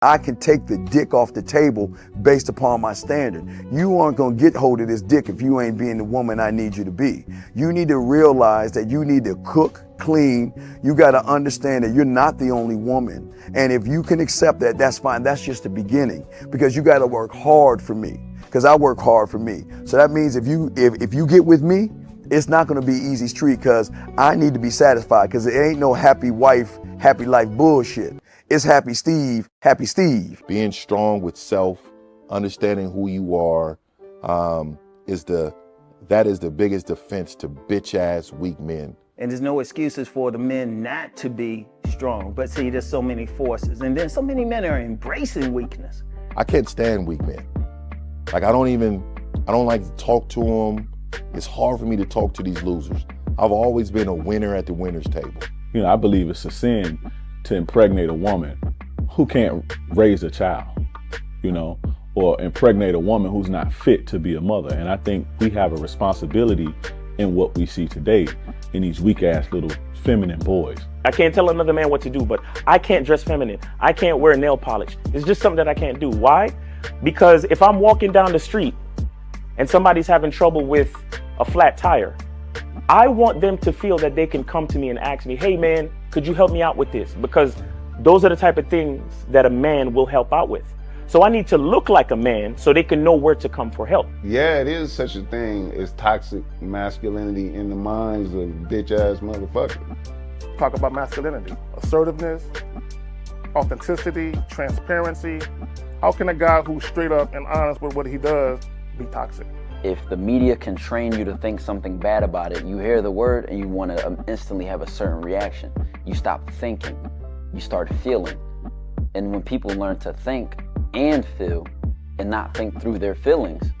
I can take the dick off the table based upon my standard. You aren't gonna get hold of this dick if you ain't being the woman I need you to be. You need to realize that you need to cook, clean. You gotta understand that you're not the only woman. And if you can accept that, that's fine. That's just the beginning, because you gotta work hard for me, because I work hard for me. So that means if you get with me, it's not gonna be easy street, because I need to be satisfied, because it ain't no happy wife, happy life bullshit. It's happy Steve, happy Steve. Being strong with self, understanding who you are, is the biggest defense to bitch ass weak men. And there's no excuses for the men not to be strong. But see, there's so many forces, and then so many men are embracing weakness. I can't stand weak men. Like I don't like to talk to them. It's hard for me to talk to these losers. I've always been a winner at the winner's table. You know, I believe it's a sin to impregnate a woman who can't raise a child, you know, or impregnate a woman who's not fit to be a mother. And I think we have a responsibility in what we see today in these weak ass little feminine boys. I can't tell another man what to do, but I can't dress feminine. I can't wear nail polish. It's just something that I can't do. Why? Because if I'm walking down the street and somebody's having trouble with a flat tire, I want them to feel that they can come to me and ask me, hey man, could you help me out with this? Because those are the type of things that a man will help out with. So I need to look like a man so they can know where to come for help. Yeah, it is such a thing as toxic masculinity in the minds of bitch ass motherfuckers. Talk about masculinity, assertiveness, authenticity, transparency. How can a guy who's straight up and honest with what he does be toxic? If the media can train you to think something bad about it, you hear the word and you want to instantly have a certain reaction. You stop thinking, you start feeling. And when people learn to think and feel and not think through their feelings,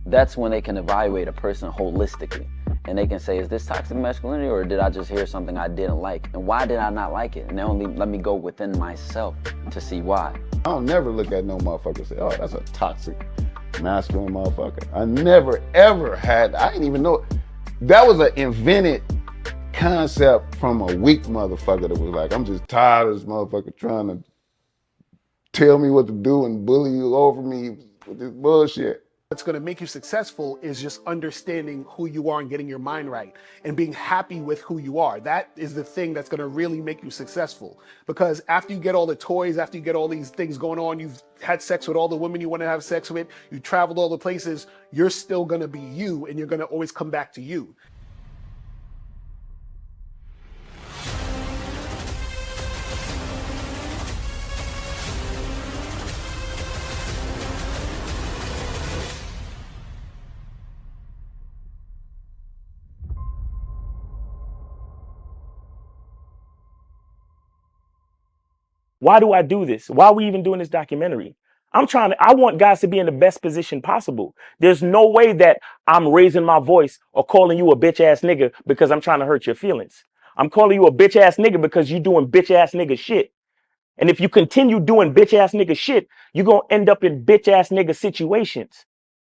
that's when they can evaluate a person holistically. And they can say, is this toxic masculinity, or did I just hear something I didn't like? And why did I not like it? And only let me go within myself to see why. I don't never look at no motherfucker and say, oh, that's a toxic masculine motherfucker. I never ever had, I didn't even know, that was an invented concept from a weak motherfucker that was like, I'm just tired of this motherfucker trying to tell me what to do and bully you over me with this bullshit. What's going to make you successful is just understanding who you are and getting your mind right and being happy with who you are. That is the thing that's going to really make you successful. Because after you get all the toys, after you get all these things going on, you've had sex with all the women you want to have sex with, you traveled all the places, you're still going to be you, and you're going to always come back to you. Why do I do this? Why are we even doing this documentary? I want guys to be in the best position possible. There's no way that I'm raising my voice or calling you a bitch ass nigga because I'm trying to hurt your feelings. I'm calling you a bitch ass nigga because you're doing bitch ass nigga shit. And if you continue doing bitch ass nigga shit, you're going to end up in bitch ass nigga situations.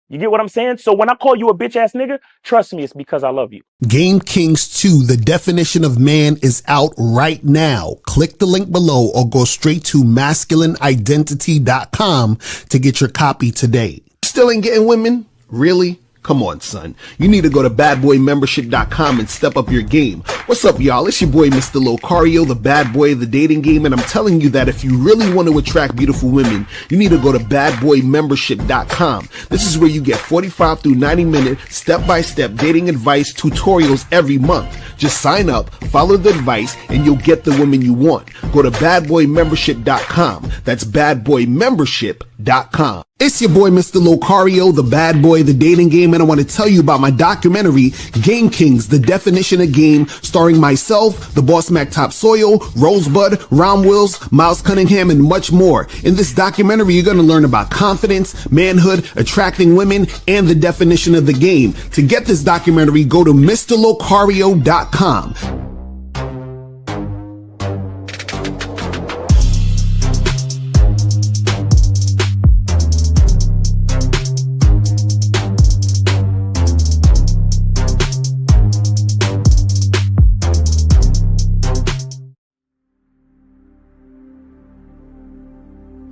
You get what I'm saying? So when I call you a bitch ass nigga, trust me, it's because I love you. Game Kings 2, The Definition of Man, is out right now. Click the link below or go straight to masculineidentity.com to get your copy today. Still ain't getting women? Really? Come on, son. You need to go to badboymembership.com and step up your game. What's up, y'all? It's your boy, Mr. Locario, the bad boy of the dating game, and I'm telling you that if you really want to attract beautiful women, you need to go to badboymembership.com. This is where you get 45 through 90-minute step-by-step dating advice tutorials every month. Just sign up, follow the advice, and you'll get the woman you want. Go to badboymembership.com. That's badboymembership.com. It's your boy, Mr. Locario, the bad boy of the dating game, and I want to tell you about my documentary, Game Kings, The Definition of Game, starring myself, the Boss Mac Top Soil, Rosebud, Ron Wills, Miles Cunningham, and much more. In this documentary, you're going to learn about confidence, manhood, attracting women, and the definition of the game. To get this documentary, go to MrLocario.com.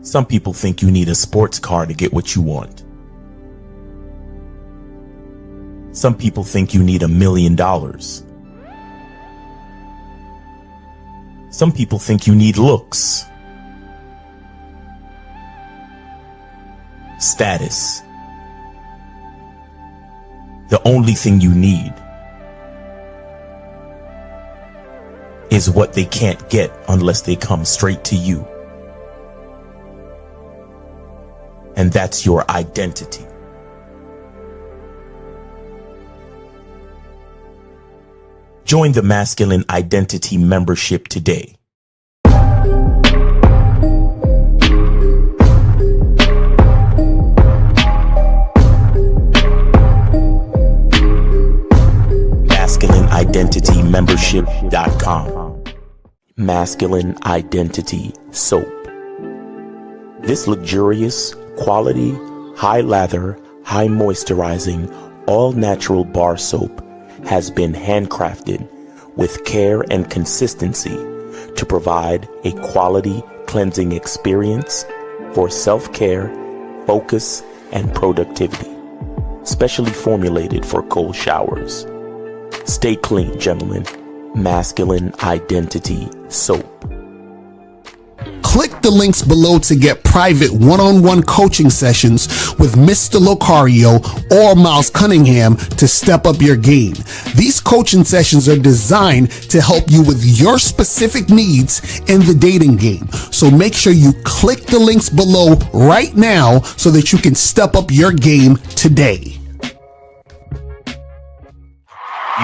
Some people think you need a sports car to get what you want. Some people think you need $1 million. Some people think you need looks, status. The only thing you need is what they can't get unless they come straight to you. And that's your identity. Join the Masculine Identity membership today. MasculineIdentityMembership.com. Masculine Identity Soap. This luxurious, quality, high lather, high moisturizing, all natural bar soap has been handcrafted with care and consistency to provide a quality cleansing experience for self-care, focus, and productivity. Specially formulated for cold showers. Stay clean, gentlemen. Masculine Identity Soap. Click the links below to get private one-on-one coaching sessions with Mr. Locario or Miles Cunningham to step up your game. These coaching sessions are designed to help you with your specific needs in the dating game. So make sure you click the links below right now so that you can step up your game today.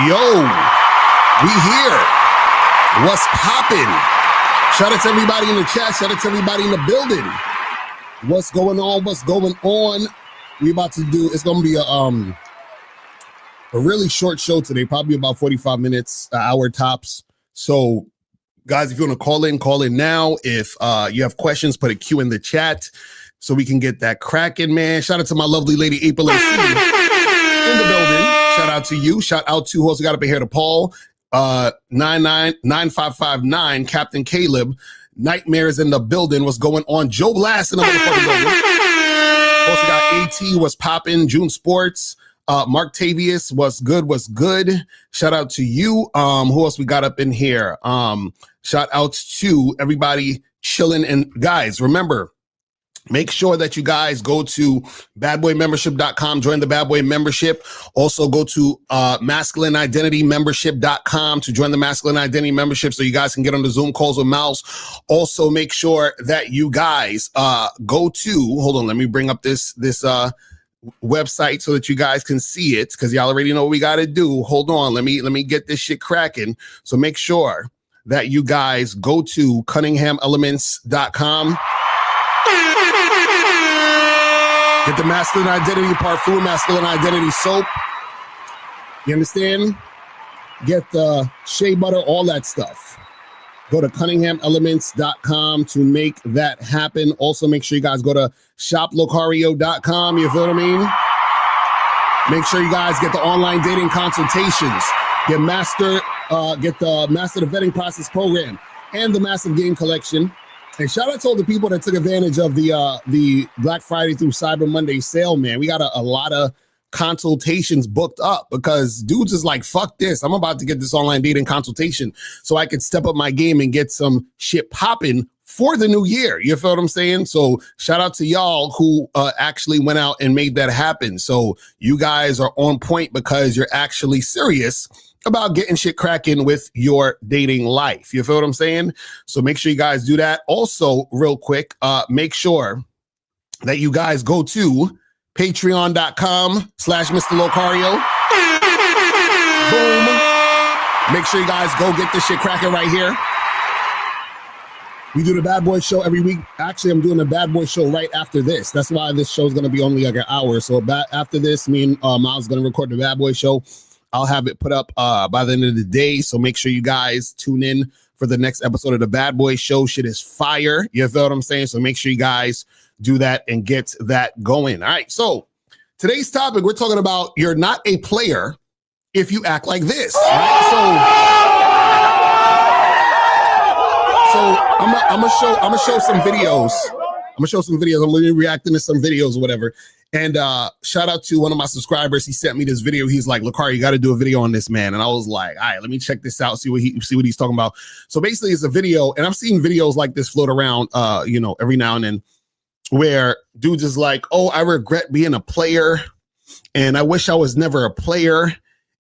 Yo, we here. What's poppin'? Shout out to everybody in the chat. Shout out to everybody in the building. What's going on? What's going on? We about to do, it's going to be a really short show today, probably about 45 minutes, an hour tops. So guys, if you want to call in now. If you have questions, put a Q in the chat so we can get that cracking, man. Shout out to my lovely lady, April MC in the building. Shout out to you. Shout out to who also got up in here, to Paul. 99559, Captain Caleb. Nightmares in the building. What's going on? Joe Blast in the motherfucking building. Also got AT, what's poppin'. June Sports. Mark Tavius, what's good? Shout out to you. Who else we got up in here? Shout outs to everybody chilling. And guys, remember, make sure that you guys go to badboymembership.com, join the Bad Boy membership. Also go to masculineidentitymembership.com to join the Masculine Identity membership so you guys can get on the Zoom calls with Mouse. Also make sure that you guys go to, hold on, let me bring up this website so that you guys can see it, because y'all already know what we got to do. Hold on, let me get this shit cracking. So make sure that you guys go to cunninghamelements.com. Get the Masculine Identity Parfum, Masculine Identity Soap. You understand? Get the shea butter, all that stuff. Go to cunninghamelements.com to make that happen. Also, make sure you guys go to shoplocario.com. You feel what I mean? Make sure you guys get the online dating consultations. Get the Master the Vetting Process program and the Massive Game Collection. And shout out to all the people that took advantage of the Black Friday through Cyber Monday sale, man. We got a lot of consultations booked up because dudes is like, fuck this. I'm about to get this online dating consultation so I could step up my game and get some shit popping for the new year. You feel what I'm saying? So shout out to y'all who actually went out and made that happen. So you guys are on point because you're actually serious about getting shit cracking with your dating life. You feel what I'm saying? So make sure you guys do that. Also, real quick, make sure that you guys go to patreon.com/Mr. Locario. Boom. Make sure you guys go get this shit cracking right here. We do the Bad Boy Show every week. Actually, I'm doing the Bad Boy Show right after this. That's why this show is going to be only like an hour. So after this, me and Miles going to record the Bad Boy Show. I'll have it put up by the end of the day. So make sure you guys tune in for the next episode of the Bad Boy Show. Shit is fire. You feel what I'm saying? So make sure you guys do that and get that going. All right. So today's topic, we're talking about you're not a player if you act like this. Right? So I'm gonna show some videos. gonna show some videos. I'm gonna be reacting to some videos or whatever. And shout out to one of my subscribers. He sent me this video. He's like, Locario, you got to do a video on this, man. And I was like, all right, let me check this out, see what he's talking about. So basically, it's a video, and I've seen videos like this float around, every now and then, where dudes is like, oh, I regret being a player, and I wish I was never a player.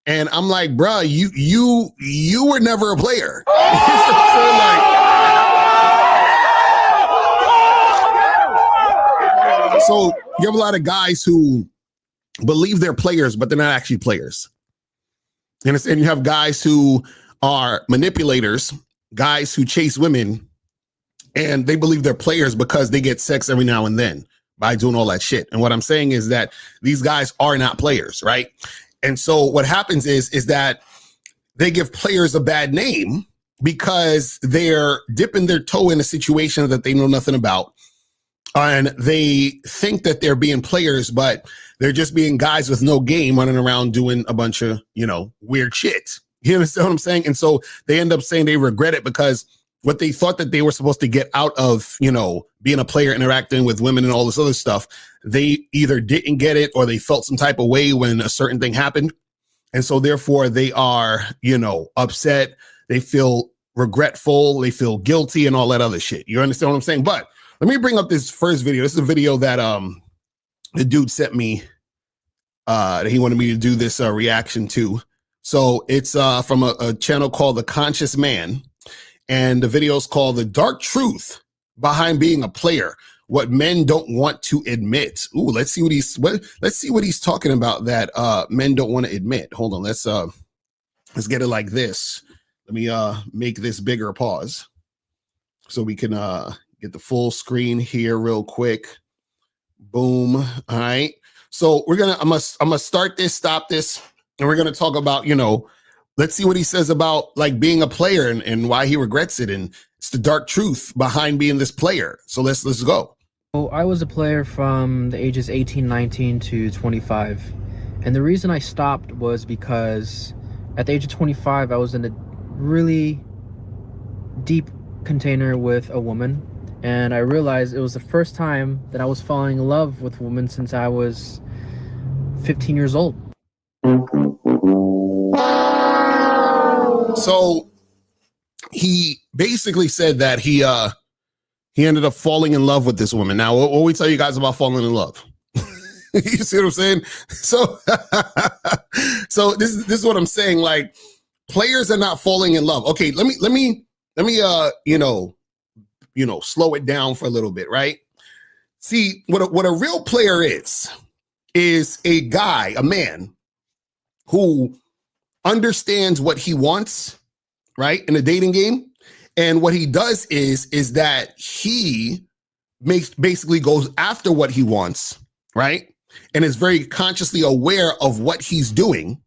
And I'm like, bruh, you were never a player. So you have a lot of guys who believe they're players, but they're not actually players. And you have guys who are manipulators, guys who chase women, and they believe they're players because they get sex every now and then by doing all that shit. And what I'm saying is that these guys are not players, right? And so what happens is that they give players a bad name because they're dipping their toe in a situation that they know nothing about. And they think that they're being players, but they're just being guys with no game running around doing a bunch of, weird shit. You understand what I'm saying? And so they end up saying they regret it because what they thought that they were supposed to get out of, being a player, interacting with women and all this other stuff, they either didn't get it or they felt some type of way when a certain thing happened. And so therefore they are, upset. They feel regretful. They feel guilty and all that other shit. You understand what I'm saying? But let me bring up this first video. This is a video that the dude sent me that he wanted me to do this reaction to. So it's from a channel called The Conscious Man. And the video is called The Dark Truth Behind Being a Player, What Men Don't Want to Admit. Ooh, let's see what he's talking about that men don't want to admit. Hold on, let's get it like this. Let me make this bigger, pause, so we can get the full screen here real quick. Boom. All right. So I'm gonna start this, stop this, and we're gonna talk about, let's see what he says about like being a player and why he regrets it. And it's the dark truth behind being this player. So let's go. So I was a player from the ages 18, 19 to 25. And the reason I stopped was because at the age of 25, I was in a really deep container with a woman. And I realized it was the first time that I was falling in love with a woman since I was 15 years old. So he basically said that he ended up falling in love with this woman. Now, what we tell you guys about falling in love? You see what I'm saying? So, so this is what I'm saying. Like, players are not falling in love. Okay, let me slow it down for a little bit, right? See, what a real player is a guy, a man who understands what he wants, right, in a dating game. And what he does is that he basically goes after what he wants, right? And is very consciously aware of what he's doing.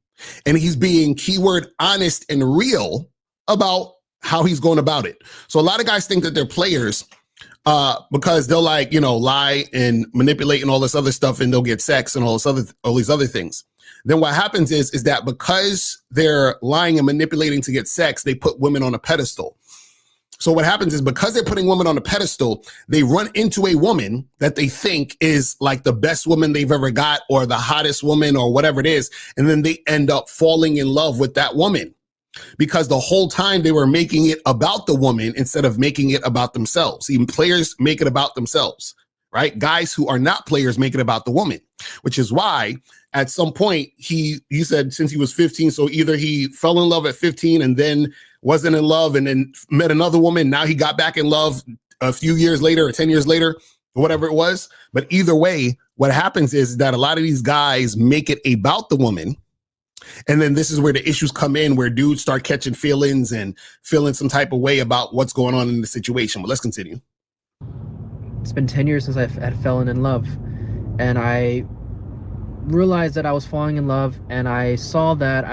And he's being keyword honest and real about how he's going about it. So a lot of guys think that they're players because they'll lie and manipulate and all this other stuff, and they'll get sex and all these other things. Then what happens is that because they're lying and manipulating to get sex, they put women on a pedestal. So what happens is because they're putting women on a pedestal, they run into a woman that they think is like the best woman they've ever got or the hottest woman or whatever it is. And then they end up falling in love with that woman because the whole time they were making it about the woman instead of making it about themselves. Even players make it about themselves, right? Guys who are not players make it about the woman, which is why at some point you said since he was 15, so either he fell in love at 15 and then wasn't in love and then met another woman. Now he got back in love a few years later or 10 years later, or whatever it was. But either way, what happens is that a lot of these guys make it about the woman. And then this is where the issues come in, where dudes start catching feelings and feeling some type of way about what's going on in the situation. But let's continue. It's been 10 years since I had fallen in love. And I realized that I was falling in love, and I saw that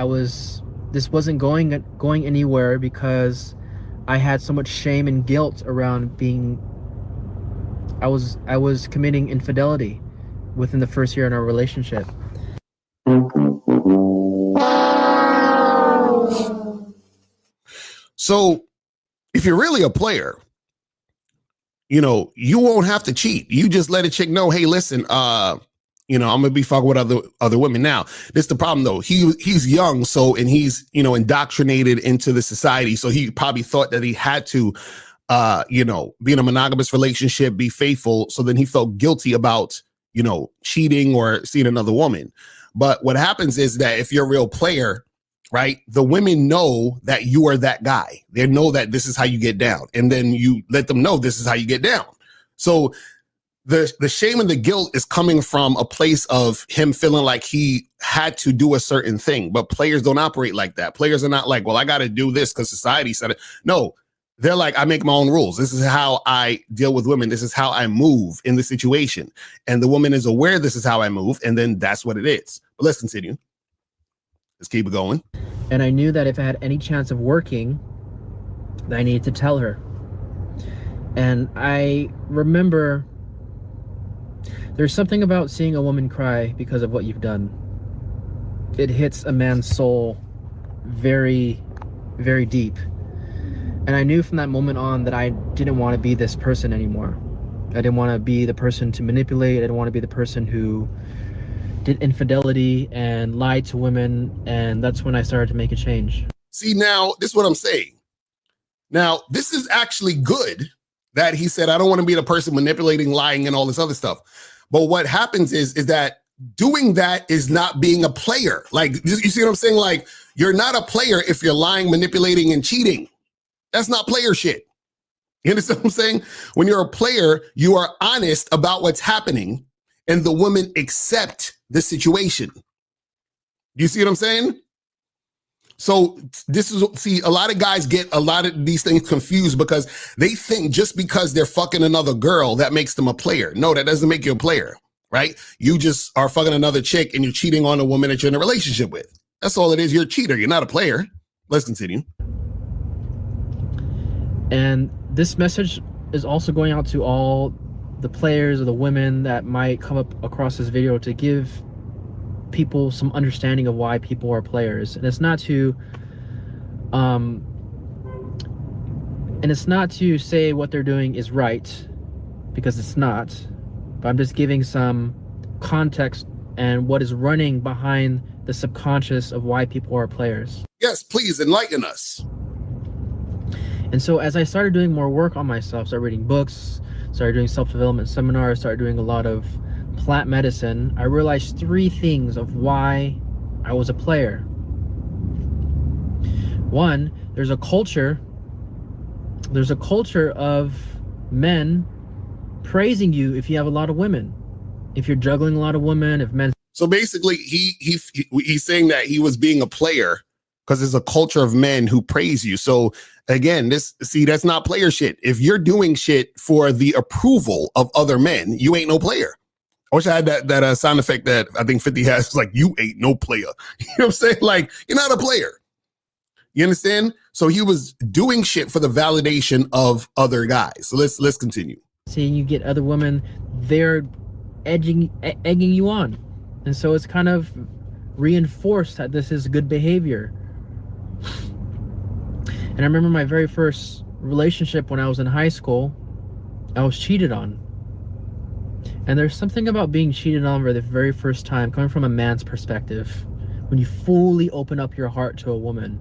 this wasn't going anywhere because I had so much shame and guilt around I was committing infidelity within the first year in our relationship. So if you're really a player, you know, you won't have to cheat. You just let a chick know, hey, listen, you know, I'm gonna be fucking with other women. Now, this is the problem though. He's young, so, and he's, you know, indoctrinated into the society. So he probably thought that he had to, you know, be in a monogamous relationship, be faithful. So then he felt guilty about, you know, cheating or seeing another woman. But what happens is that if you're a real player, right, the women know that you are that guy. They know that this is how you get down. And then you let them know this is how you get down. So the shame and the guilt is coming from a place of him feeling like he had to do a certain thing. But players don't operate like that. Players are not like, well, I got to do this because society said it. No, they're like, I make my own rules. This is how I deal with women. This is how I move in the situation. And the woman is aware this is how I move. And then that's what it is. But let's continue. Let's keep it going. And I knew that if I had any chance of working, that I needed to tell her. And I remember there's something about seeing a woman cry because of what you've done. It hits a man's soul very, very deep. And I knew from that moment on that I didn't want to be this person anymore. I didn't want to be the person to manipulate. I didn't want to be the person who did infidelity and lied to women. And that's when I started to make a change. See, now, this is what I'm saying. Now, this is actually good that he said, I don't want to be the person manipulating, lying, and all this other stuff. But what happens is that doing that is not being a player. Like, you see what I'm saying? Like, you're not a player if you're lying, manipulating, and cheating. That's not player shit. You understand what I'm saying? When you're a player, you are honest about what's happening, and the women accept the situation. You see what I'm saying? So this is, see, a lot of guys get a lot of these things confused because they think just because they're fucking another girl, that makes them a player. No, that doesn't make you a player, right? You just are fucking another chick and you're cheating on a woman that you're in a relationship with. That's all it is. You're a cheater. You're not a player. Let's continue. And this message is also going out to all the players or the women that might come up across this video to give people some understanding of why people are players. And it's not to say what they're doing is right, because it's not, but I'm just giving some context and what is running behind the subconscious of why people are players. Yes, please enlighten us. And so as I started doing more work on myself, started reading books, started doing self-development seminars, started doing a lot of plant medicine, I realized 3 things of why I was a player. 1, there's a culture of men praising you if you have a lot of women, if you're juggling a lot of women, if men. So basically he's saying that he was being a player because there's a culture of men who praise you. So again, that's not player shit. If you're doing shit for the approval of other men, you ain't no player. I wish I had that sound effect that I think 50 has. It's like, you ain't no player. You know what I'm saying? Like, you're not a player. You understand? So he was doing shit for the validation of other guys. So let's continue. Seeing you get other women, they're egging you on. And so it's kind of reinforced that this is good behavior. And I remember my very first relationship when I was in high school, I was cheated on. And there's something about being cheated on for the very first time, coming from a man's perspective, when you fully open up your heart to a woman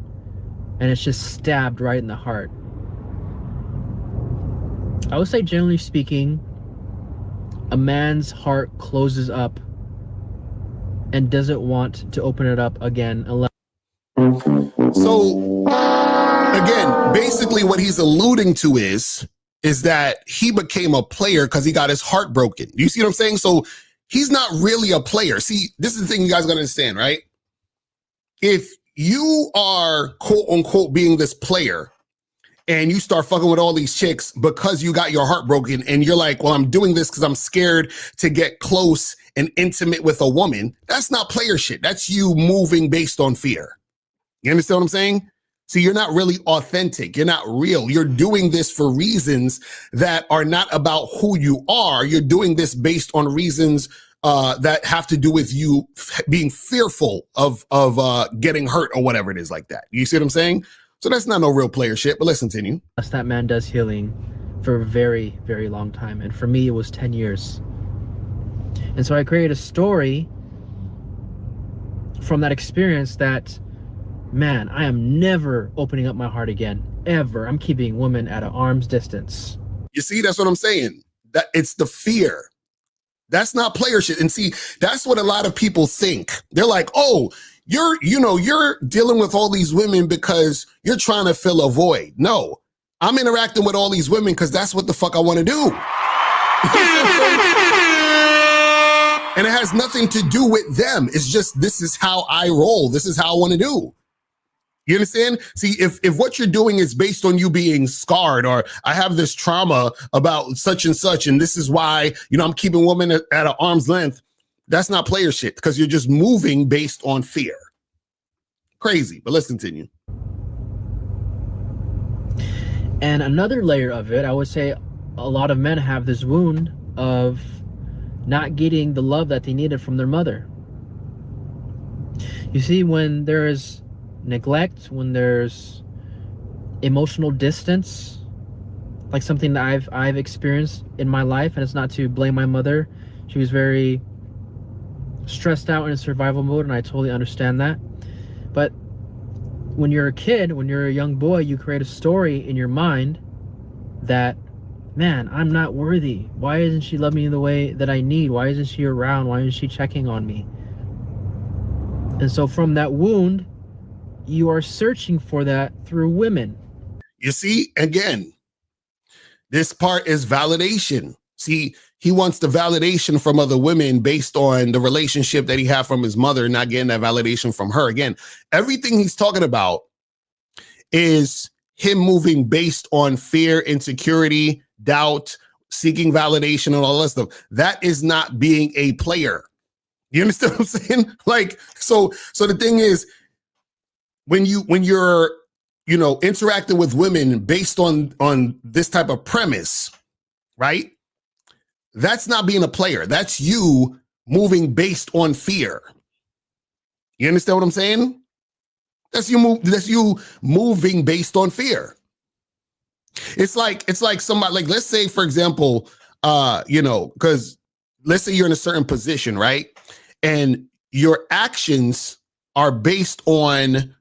and it's just stabbed right in the heart. I would say, generally speaking, a man's heart closes up and doesn't want to open it up again unless. So again, basically what he's alluding to is that he became a player because he got his heart broken. You see what I'm saying? So he's not really a player. See, this is the thing you guys gotta understand, right? If you are quote unquote being this player and you start fucking with all these chicks because you got your heart broken and you're like, well, I'm doing this because I'm scared to get close and intimate with a woman, that's not player shit. That's you moving based on fear. You understand what I'm saying? See, you're not really authentic. You're not real. You're doing this for reasons that are not about who you are. You're doing this based on reasons that have to do with you being fearful of getting hurt or whatever it is like that. You see what I'm saying? So that's not no real player shit, but let's continue. Unless that man does healing for a very, very long time. And for me, it was 10 years. And so I created a story from that experience that, man, I am never opening up my heart again, ever. I'm keeping women at an arm's distance. You see, that's what I'm saying. That it's the fear. That's not player shit. And see, that's what a lot of people think. They're like, oh, you're dealing with all these women because you're trying to fill a void. No, I'm interacting with all these women because that's what the fuck I want to do. And it has nothing to do with them. It's just, this is how I roll. This is how I want to do. You understand? See, if what you're doing is based on you being scarred, or I have this trauma about such and such, and this is why, I'm keeping women at an arm's length, that's not player shit, because you're just moving based on fear. Crazy, but let's continue. And another layer of it, I would say a lot of men have this wound of not getting the love that they needed from their mother. You see, when there is neglect, when there's emotional distance, like something that I've experienced in my life, and it's not to blame my mother. She was very stressed out in a survival mode, and I totally understand that. But when you're a kid, when you're a young boy, you create a story in your mind that, man, I'm not worthy. Why isn't she loving me the way that I need? Why isn't she around? Why isn't she checking on me? And so from that wound, you are searching for that through women. You see, again, this part is validation. See, he wants the validation from other women based on the relationship that he had from his mother, not getting that validation from her. Again, everything he's talking about is him moving based on fear, insecurity, doubt, seeking validation, and all that stuff. That is not being a player. You understand what I'm saying? Like, so the thing is, when you're interacting with women based on this type of premise, right? That's not being a player. That's you moving based on fear. You understand what I'm saying? That's you moving based on fear. It's like somebody, like, let's say, for example, because let's say you're in a certain position, right? And your actions are based on,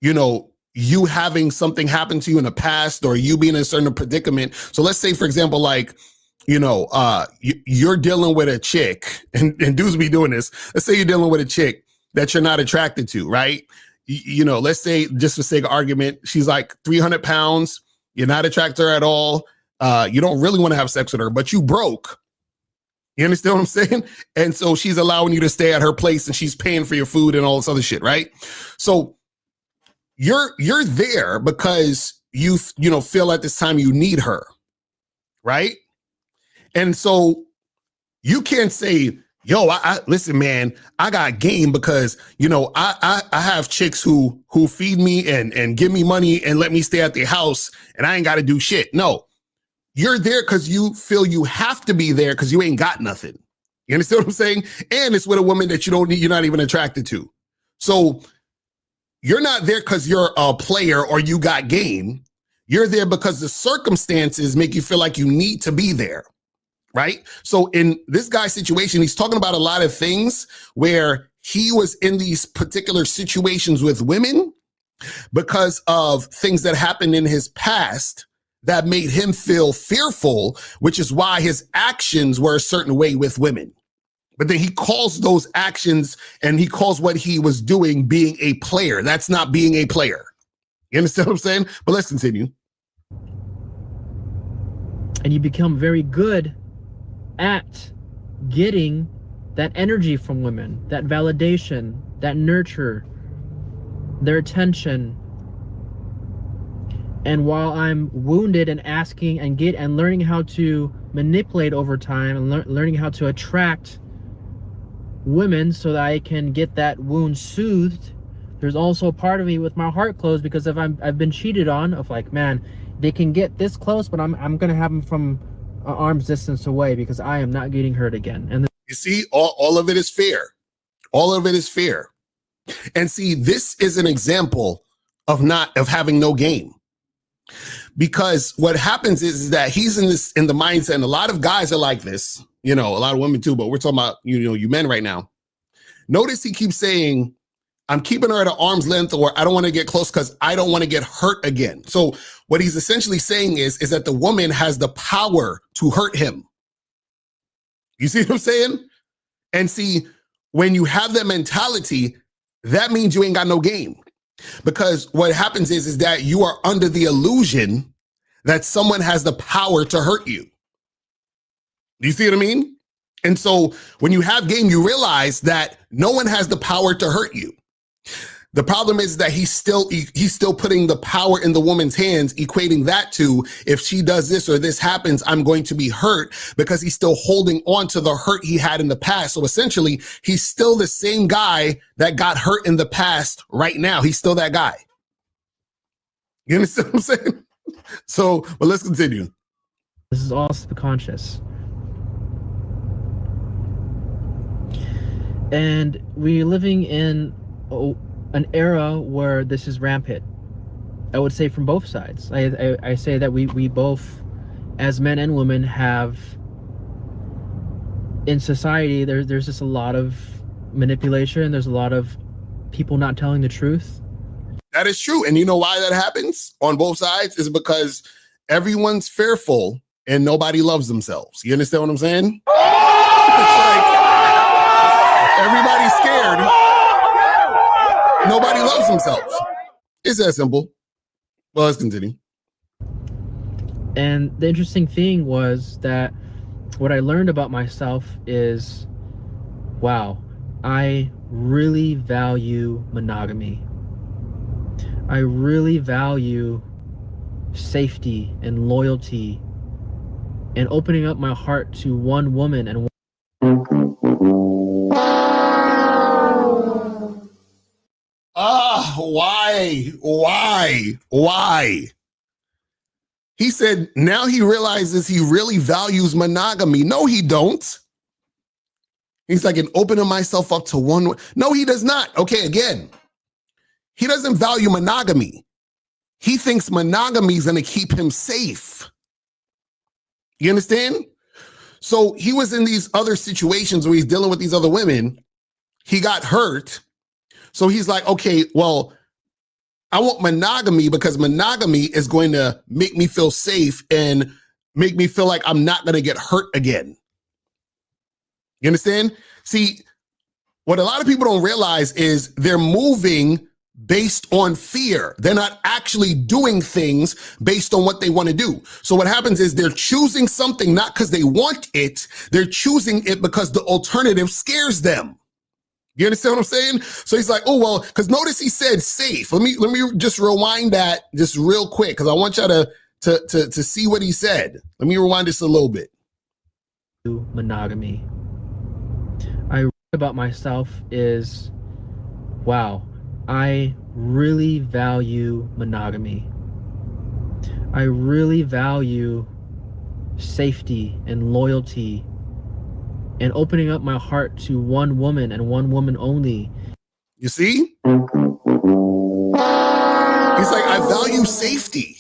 you having something happen to you in the past, or you being in a certain predicament. So let's say, for example, like, you're dealing with a chick, and dudes be doing this. Let's say you're dealing with a chick that you're not attracted to, right? Let's say, just for sake of argument, she's like 300 pounds. You're not attracted to her at all. You don't really want to have sex with her, but you broke. You understand what I'm saying? And so she's allowing you to stay at her place, and she's paying for your food and all this other shit, right? So you're there because you feel at this time you need her, right? And so you can't say, yo, I listen, man, I got game because, I have chicks who feed me and give me money and let me stay at their house, and I ain't got to do shit. No, you're there because you feel you have to be there because you ain't got nothing. You understand what I'm saying? And it's with a woman that you're not even attracted to. So you're not there because you're a player or you got game. You're there because the circumstances make you feel like you need to be there. Right? So in this guy's situation, he's talking about a lot of things where he was in these particular situations with women because of things that happened in his past that made him feel fearful, which is why his actions were a certain way with women. But then he calls those actions, and he calls what he was doing being a player. That's not being a player. You understand what I'm saying? But let's continue. And you become very good at getting that energy from women, that validation, that nurture, their attention. And while I'm wounded and asking and learning how to manipulate over time, and learning how to attract women so that I can get that wound soothed, there's also a part of me with my heart closed because if I've been cheated on, of like, man, they can get this close, but I'm gonna have them from an arm's distance away because I am not getting hurt again. And you see, all of it is fear. All of it is fear. And see, this is an example of having no game. Because what happens is that he's in the mindset, and a lot of guys are like this, a lot of women too, but we're talking about, you men right now. Notice he keeps saying, I'm keeping her at an arm's length, or I don't want to get close because I don't want to get hurt again. So what he's essentially saying is that the woman has the power to hurt him. You see what I'm saying? And see, when you have that mentality, that means you ain't got no game. Because what happens is that you are under the illusion that someone has the power to hurt you. Do you see what I mean? And so when you have game, you realize that no one has the power to hurt you. The problem is that he's still putting the power in the woman's hands, equating that to, if she does this or this happens, I'm going to be hurt, because he's still holding on to the hurt he had in the past. So essentially, he's still the same guy that got hurt in the past right now. He's still that guy. You understand what I'm saying? So, but let's continue. This is all subconscious. And we're living in an era where this is rampant. I would say from both sides. I say that we both, as men and women, have, in society, there's just a lot of manipulation. There's a lot of people not telling the truth. That is true. And you know why that happens on both sides? Is because everyone's fearful and nobody loves themselves. You understand what I'm saying? It's like everybody's scared. Nobody loves themselves. It's that simple. Well, let's continue. And the interesting thing was that what I learned about myself is, wow, I really value monogamy. I really value safety and loyalty and opening up my heart to one woman and one. Why? He said now he realizes he really values monogamy. No, he don't. He's like, and opening myself up to one. No, he does not. Okay, again, he doesn't value monogamy. He thinks monogamy is going to keep him safe. You understand? So he was in these other situations where he's dealing with these other women. He got hurt. So he's like, okay, well, I want monogamy because monogamy is going to make me feel safe and make me feel like I'm not going to get hurt again. You understand? See, what a lot of people don't realize is they're moving based on fear. They're not actually doing things based on what they want to do. So what happens is they're choosing something not because they want it. They're choosing it because the alternative scares them. You understand what I'm saying? So he's like, oh, well, because notice he said safe. Let me just rewind that just real quick, because I want y'all to see what he said. Let me rewind this a little bit. Monogamy. I read about myself is, wow, I really value monogamy. I really value safety and loyalty and opening up my heart to one woman and one woman only. You see? He's like, I value safety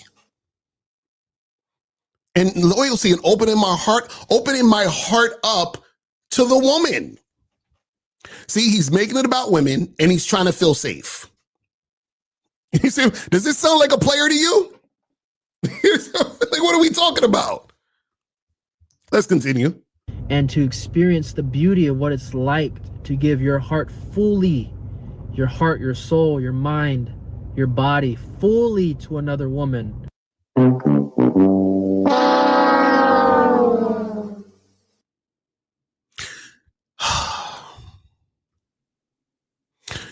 and loyalty and opening my heart up to the woman. See, he's making it about women and he's trying to feel safe. You see, does this sound like a player to you? Like, what are we talking about? Let's continue. And to experience the beauty of what it's like to give your heart fully, your heart, your soul, your mind, your body fully to another woman.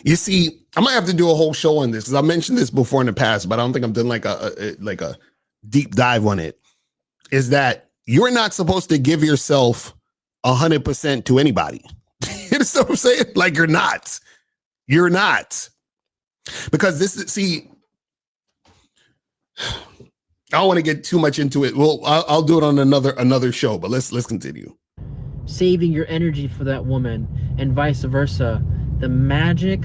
You see, I might have to do a whole show on this because I mentioned this before in the past, but I don't think I've done like a deep dive on it. Is that you're not supposed to give yourself 100% to anybody. You understand what I'm saying? Like you're not. Because this is, see, I don't want to get too much into it. Well, I'll do it on another show, but let's continue. Saving your energy for that woman and vice versa. The magic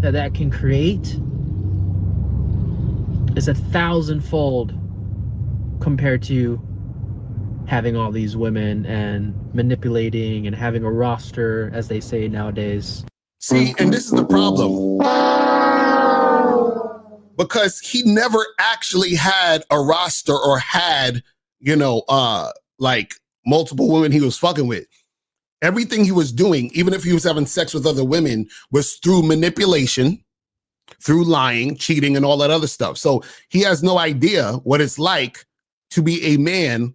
that can create is 1,000-fold compared to having all these women and manipulating and having a roster, as they say nowadays. See, and this is the problem. Because he never actually had a roster or had, like multiple women he was fucking with. Everything he was doing, even if he was having sex with other women, was through manipulation, through lying, cheating, and all that other stuff. So he has no idea what it's like to be a man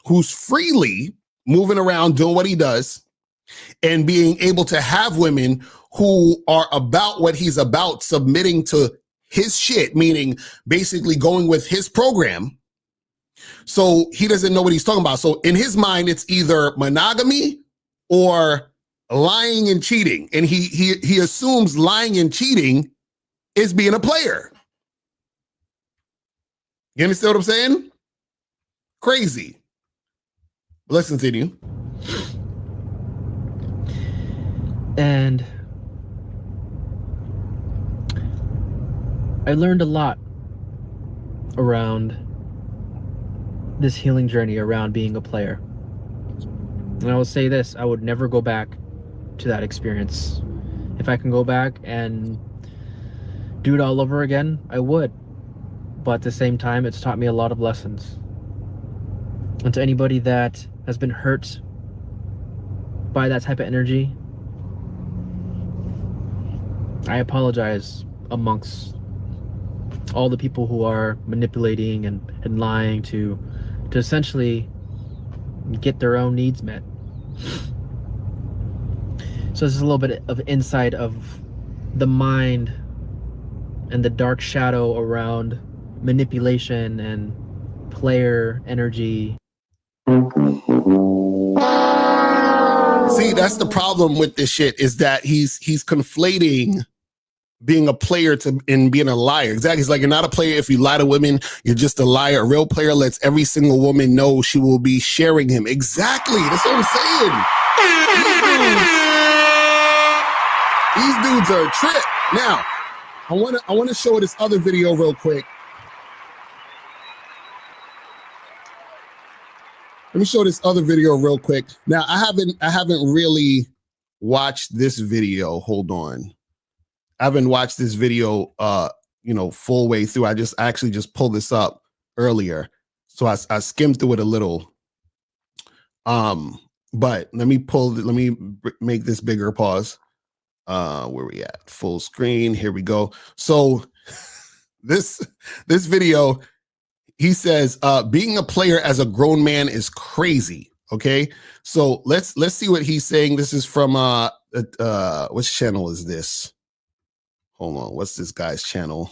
who's freely moving around doing what he does and being able to have women who are about what he's about, submitting to his shit, meaning basically going with his program. So he doesn't know what he's talking about. So in his mind, it's either monogamy or lying and cheating. And he assumes lying and cheating is being a player. You understand what I'm saying? Crazy. Let's continue. And I learned a lot around this healing journey around being a player. And I will say this, I would never go back to that experience. If I can go back and do it all over again, I would. But at the same time, it's taught me a lot of lessons. And to anybody that has been hurt by that type of energy, I apologize amongst all the people who are manipulating and lying to essentially get their own needs met. So this is a little bit of insight of the mind and the dark shadow around manipulation and player energy. See, that's the problem with this shit, is that he's conflating being a player and being a liar. Exactly. It's like, you're not a player if you lie to women, you're just a liar. A real player lets every single woman know she will be sharing him. Exactly. That's what I'm saying. These dudes are a trip. Now, I want to show this other video real quick. Let me show this other video real quick. Now, I haven't really watched this video. Hold on. I haven't watched this video full way through. I actually just pulled this up earlier. So I skimmed through it a little. But let me make this bigger. Pause. Where we at? Full screen. Here we go. So this video, he says, being a player as a grown man is crazy. Okay. So let's see what he's saying. This is from which channel is this? Hold on. What's this guy's channel?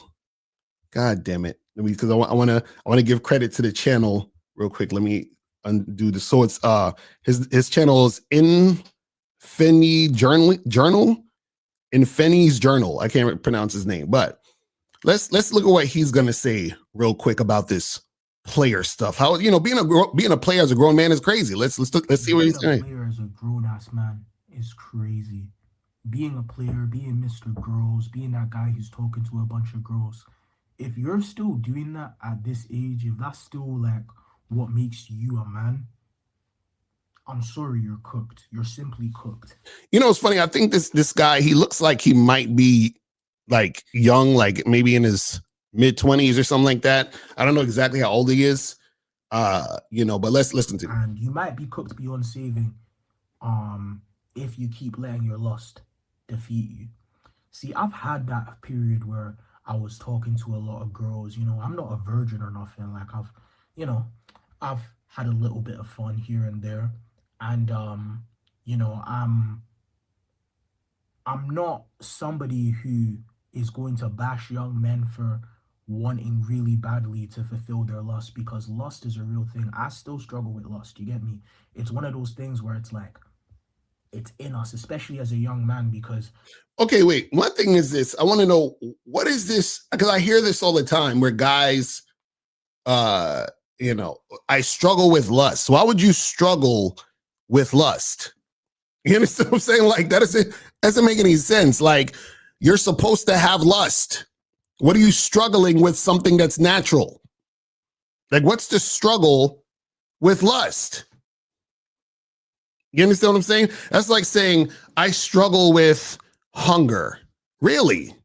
God damn it. Because I want to give credit to the channel real quick. Let me undo this. So it's his channel is Infini's Journal. I can't pronounce his name, but let's look at what he's gonna say real quick about this player stuff. How being a player as a grown man is crazy. Let's see what he's saying. Being a player as a grown ass man is crazy. Being a player, being Mr. Girls, being that guy who's talking to a bunch of girls. If you're still doing that at this age, if that's still like what makes you a man, I'm sorry, you're cooked. You're simply cooked. It's funny. I think this guy, he looks like he might be like young, like maybe in his mid-20s or something like that. I don't know exactly how old he is, but let's listen to him. And you might be cooked beyond saving if you keep letting your lust defeat you. See, I've had that period where I was talking to a lot of girls. I'm not a virgin or nothing. Like I've had a little bit of fun here and there. And I'm not somebody who is going to bash young men for wanting really badly to fulfill their lust, because lust is a real thing. I still struggle with lust, you get me? It's one of those things where it's like, it's in us, especially as a young man, because... Okay, wait. One thing is this. I want to know, what is this? Because I hear this all the time where guys, I struggle with lust. So why would you struggle with lust? You understand what I'm saying? Like, doesn't make any sense. Like, you're supposed to have lust. What are you struggling with? Something that's natural. Like, what's the struggle with lust? You understand what I'm saying? That's like saying, I struggle with hunger. Really?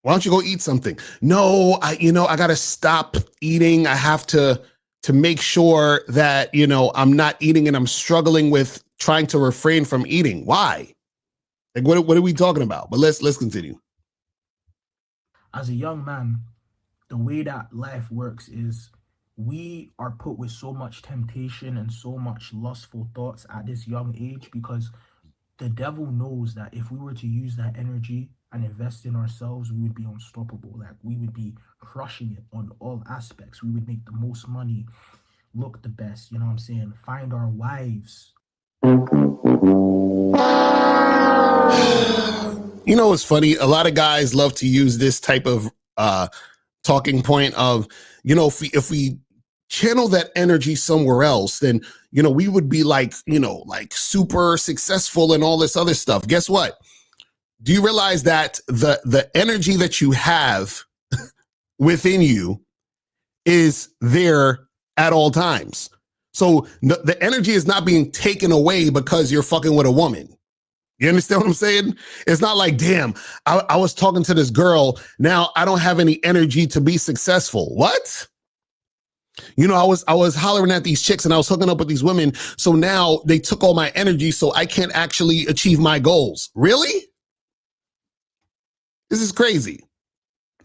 Why don't you go eat something? No, I got to stop eating. I have to make sure that, I'm not eating, and I'm struggling with trying to refrain from eating. Why? Like, what are we talking about? But let's continue. As a young man, the way that life works is we are put with so much temptation and so much lustful thoughts at this young age, because the devil knows that if we were to use that energy and invest in ourselves, we would be unstoppable. Like, we would be crushing it on all aspects. We would make the most money, look the best, you know what I'm saying? Find our wives. You know what's funny? A lot of guys love to use this type of talking point of, if we channel that energy somewhere else, then, we would be like super successful and all this other stuff. Guess what? Do you realize that the energy that you have within you is there at all times? So the energy is not being taken away because you're fucking with a woman. You understand what I'm saying? It's not like, damn, I was talking to this girl. Now I don't have any energy to be successful. What? I was hollering at these chicks and I was hooking up with these women. So now they took all my energy, so I can't actually achieve my goals. Really? This is crazy.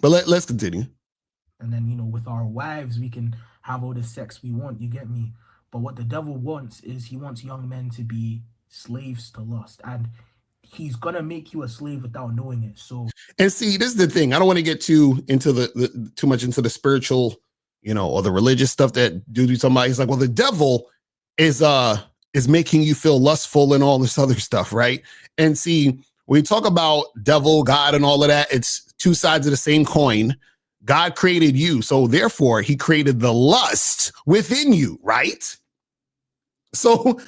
But let's continue. And then, with our wives, we can have all the sex we want, you get me? But what the devil wants is he wants young men to be slaves to lust, and he's gonna make you a slave without knowing it. So, and see, this is the thing. I don't want to get too much into the spiritual, or the religious stuff that dude talking about. He's like, well, the devil is making you feel lustful and all this other stuff, right? And see, when we talk about devil, God, and all of that, it's two sides of the same coin. God created you, so therefore he created the lust within you, right? So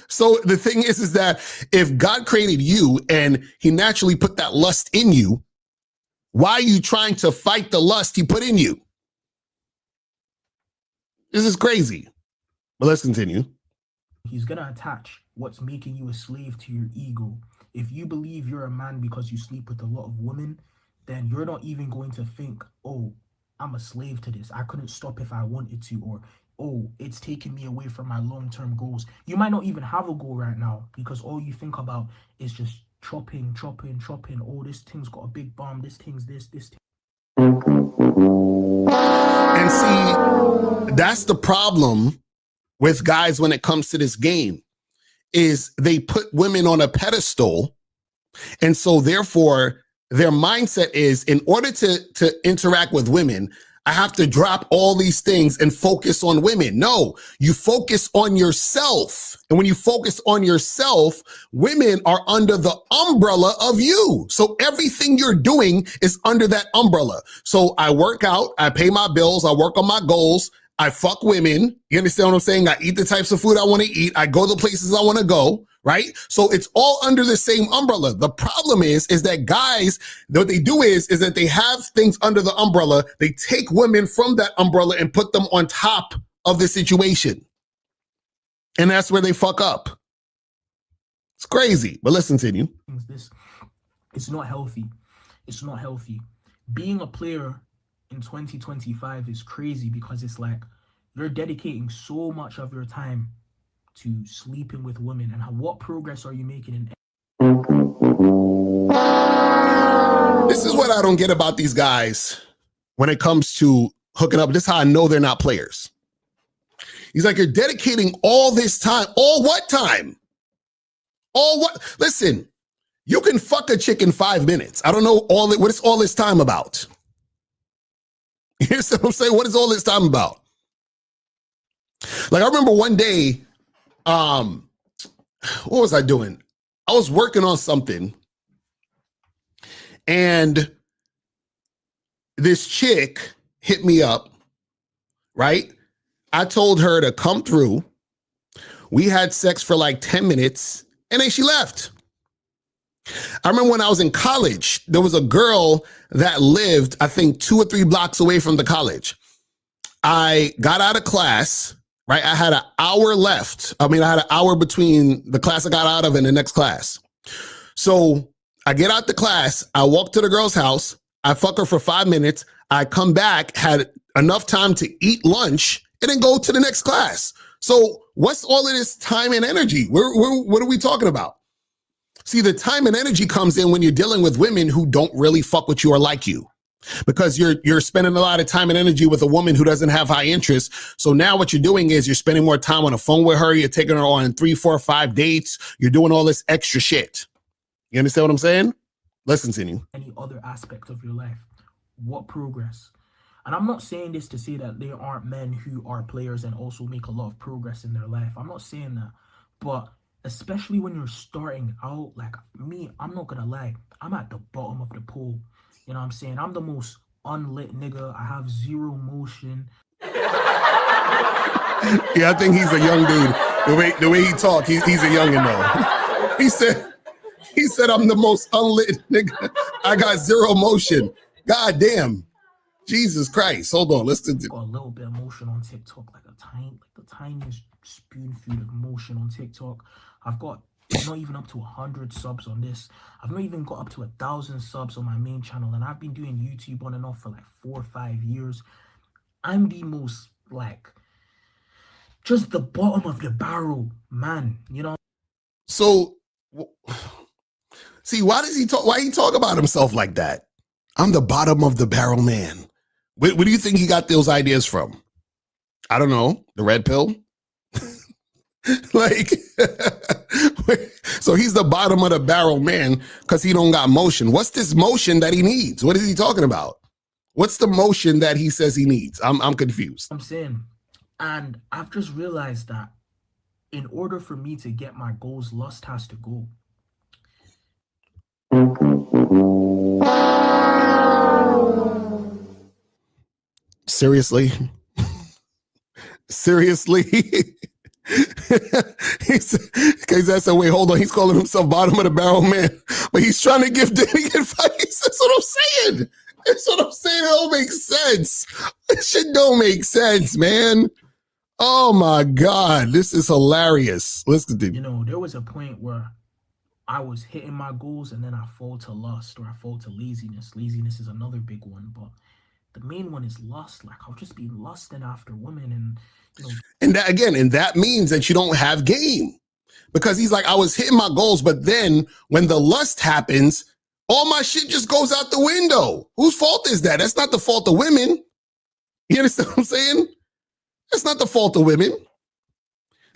the thing is that if God created you and he naturally put that lust in you, why are you trying to fight the lust he put in you? This is crazy. But let's continue. He's going to attach what's making you a slave to your ego. If you believe you're a man because you sleep with a lot of women, then you're not even going to think, oh, I'm a slave to this. I couldn't stop if I wanted to, or oh, it's taking me away from my long-term goals. You might not even have a goal right now because all you think about is just chopping. Oh, this thing's got a big bomb. This thing's this thing. And see, that's the problem with guys when it comes to this game, is they put women on a pedestal. And so therefore, their mindset is, in order to interact with women, I have to drop all these things and focus on women. No, you focus on yourself. And when you focus on yourself, women are under the umbrella of you. So everything you're doing is under that umbrella. So I work out, I pay my bills, I work on my goals, I fuck women. You understand what I'm saying? I eat the types of food I want to eat. I go the places I want to go, right? So it's all under the same umbrella. The problem is that guys, what they do is that they have things under the umbrella. They take women from that umbrella and put them on top of the situation. And that's where they fuck up. It's crazy, but let's continue. It's not healthy. It's not healthy. Being a player in 2025 is crazy because it's like you're dedicating so much of your time to sleeping with women, and what progress are you making in? This is what I don't get about these guys when it comes to hooking up. This is how I know they're not players. He's like, you're dedicating all this time. All what time? All what? Listen, you can fuck a chick in 5 minutes. I don't know what is all this time about. You see what I'm saying? What is all this time about? Like, I remember one day, what was I doing? I was working on something, and this chick hit me up, right? I told her to come through. We had sex for like 10 minutes, and then she left. I remember when I was in college, there was a girl that lived, I think, 2 or 3 blocks away from the college. I got out of class, right? I had an hour left. I had an hour between the class I got out of and the next class. So I get out the class, I walk to the girl's house, I fuck her for 5 minutes, I come back, had enough time to eat lunch, and then go to the next class. So what's all of this time and energy? What are we talking about? See, the time and energy comes in when you're dealing with women who don't really fuck with you or like you, because you're spending a lot of time and energy with a woman who doesn't have high interest. So now what you're doing is you're spending more time on the phone with her. You're taking her on 3, 4, 5 dates. You're doing all this extra shit. You understand what I'm saying? Let's continue. Any other aspect of your life. What progress? And I'm not saying this to say that there aren't men who are players and also make a lot of progress in their life. I'm not saying that. But especially when you're starting out, like me, I'm not gonna lie, I'm at the bottom of the pool. You know what I'm saying? I'm the most unlit nigga. I have zero motion. Yeah, I think he's a young dude. The way he talk, he's a youngin' though. He said I'm the most unlit nigga. I got zero motion. God damn. Jesus Christ. Hold on. Listen to got a little bit of motion on TikTok, like the tiniest spoonful of motion on TikTok. I'm not even up to 100 subs on this. I've not even got up to 1,000 subs on my main channel, and I've been doing YouTube on and off for like 4 or 5 years. I'm the most just the bottom of the barrel, man. You know. So, see, why he talk about himself like that? I'm the bottom of the barrel man. Where do you think he got those ideas from? I don't know. The red pill? So he's the bottom of the barrel man because he don't got motion. What's this motion that he needs? What is he talking about? What's the motion that he says he needs? I'm confused. I'm saying, and I've just realized that in order for me to get my goals, lust has to go. Seriously? Seriously? He's said, wait, hold on. He's calling himself bottom of the barrel man, but he's trying to give Danny advice. That's what I'm saying. That's what I'm saying. It don't make sense. This shit don't make sense, man. Oh my God. This is hilarious. Listen to you know, there was a point where I was hitting my goals and then I fall to lust or I fall to laziness. Laziness is another big one, but the main one is lust. Like I'll just be lusting after women and and that means that you don't have game, because he's like, I was hitting my goals, but then when the lust happens, all my shit just goes out the window. Whose fault is that? That's not the fault of women. You understand what I'm saying? That's not the fault of women.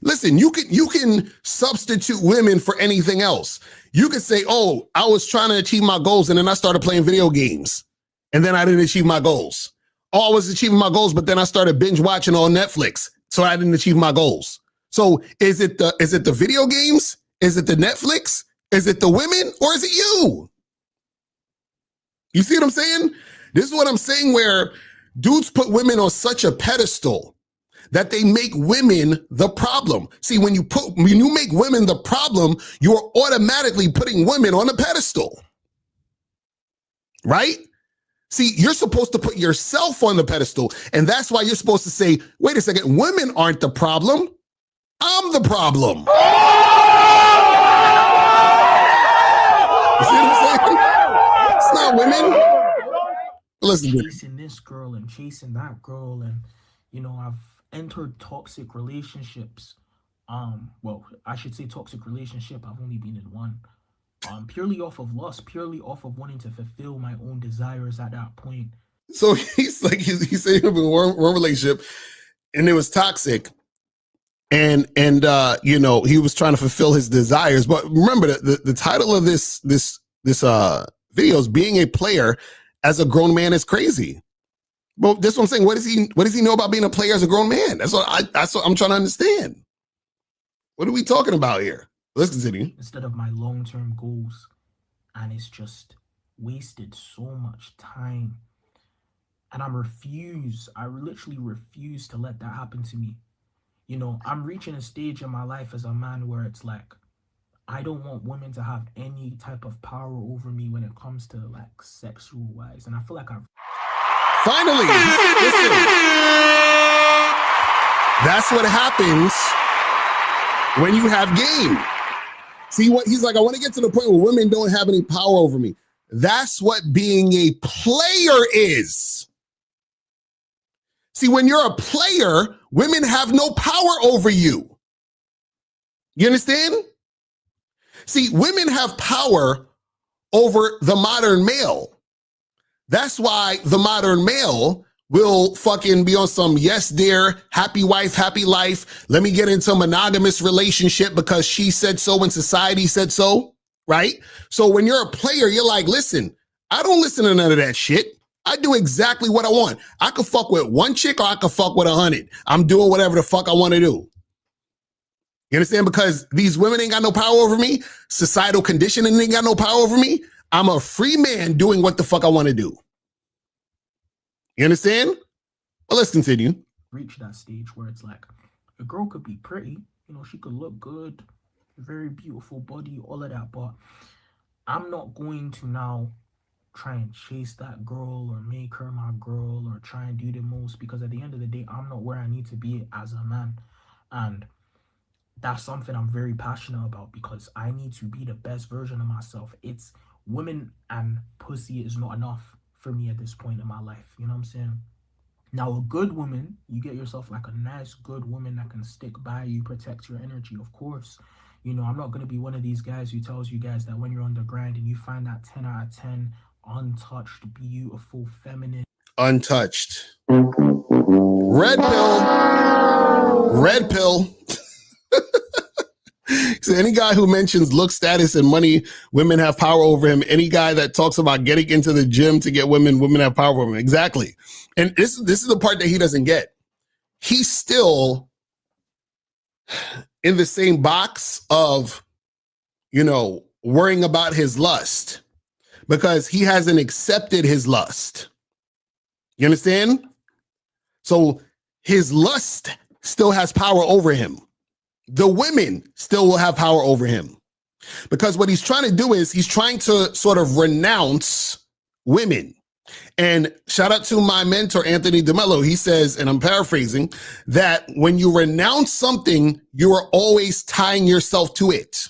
Listen, you can substitute women for anything else. You could say, oh, I was trying to achieve my goals and then I started playing video games and then I didn't achieve my goals. Oh, I was achieving my goals, but then I started binge watching on Netflix, so I didn't achieve my goals. So is it the video games? Is it the Netflix? Is it the women? Or is it you? You see what I'm saying? This is what I'm saying, where dudes put women on such a pedestal that they make women the problem. See, when you make women the problem, you're automatically putting women on a pedestal, right? See, you're supposed to put yourself on the pedestal, and that's why you're supposed to say, wait a second, women aren't the problem. I'm the problem. You see what I'm saying? It's not women. Listen to me. Chasing this girl and chasing that girl, and you know, I've entered toxic relationships. Well, I should say toxic relationship. I've only been in one. Purely off of lust, purely off of wanting to fulfill my own desires at that point. So he's like, he's saying in one relationship, and it was toxic, and you know, he was trying to fulfill his desires. But remember, the title of this video is "Being a Player as a Grown Man is Crazy." Well, this is what I'm saying. What does he know about being a player as a grown man? That's what I'm trying to understand. What are we talking about here? Let's continue. Instead of my long-term goals, and it's just wasted so much time. And I literally refuse to let that happen to me. You know, I'm reaching a stage in my life as a man where it's like, I don't want women to have any type of power over me when it comes to like sexual wise. And I feel like Finally, listen. That's what happens when you have game. See what he's like, I want to get to the point where women don't have any power over me. That's what being a player is. See, when you're a player, women have no power over you. You understand? See, women have power over the modern male. That's why the modern male will fucking be on some yes dear, happy wife, happy life. Let me get into a monogamous relationship because she said so and society said so, right? So when you're a player, you're like, listen, I don't listen to none of that shit. I do exactly what I want. I could fuck with one chick or I could fuck with 100. I'm doing whatever the fuck I want to do. You understand? Because these women ain't got no power over me. Societal conditioning ain't got no power over me. I'm a free man doing what the fuck I want to do. You understand? Well, let's continue. Reach that stage where it's like a girl could be pretty, you know, she could look good, very beautiful body, all of that, but I'm not going to now try and chase that girl or make her my girl or try and do the most, because at the end of the day, I'm not where I need to be as a man. And that's something I'm very passionate about, because I need to be the best version of myself. It's women and pussy is not enough for me at this point in my life. You know what I'm saying? Now, a good woman, you get yourself like a nice, good woman that can stick by you, protect your energy, of course. You know, I'm not going to be one of these guys who tells you guys that when you're on the grind and you find that 10 out of 10 untouched, beautiful, feminine. Untouched. Red pill. Red pill. So any guy who mentions look, status, and money, women have power over him. Any guy that talks about getting into the gym to get women, women have power over him. Exactly. And this is the part that he doesn't get. He's still in the same box of, you know, worrying about his lust because he hasn't accepted his lust. You understand? So his lust still has power over him. The women still will have power over him, because what he's trying to do is he's trying to sort of renounce women. And shout out to my mentor, Anthony DeMello. He says, and I'm paraphrasing, that when you renounce something, you are always tying yourself to it.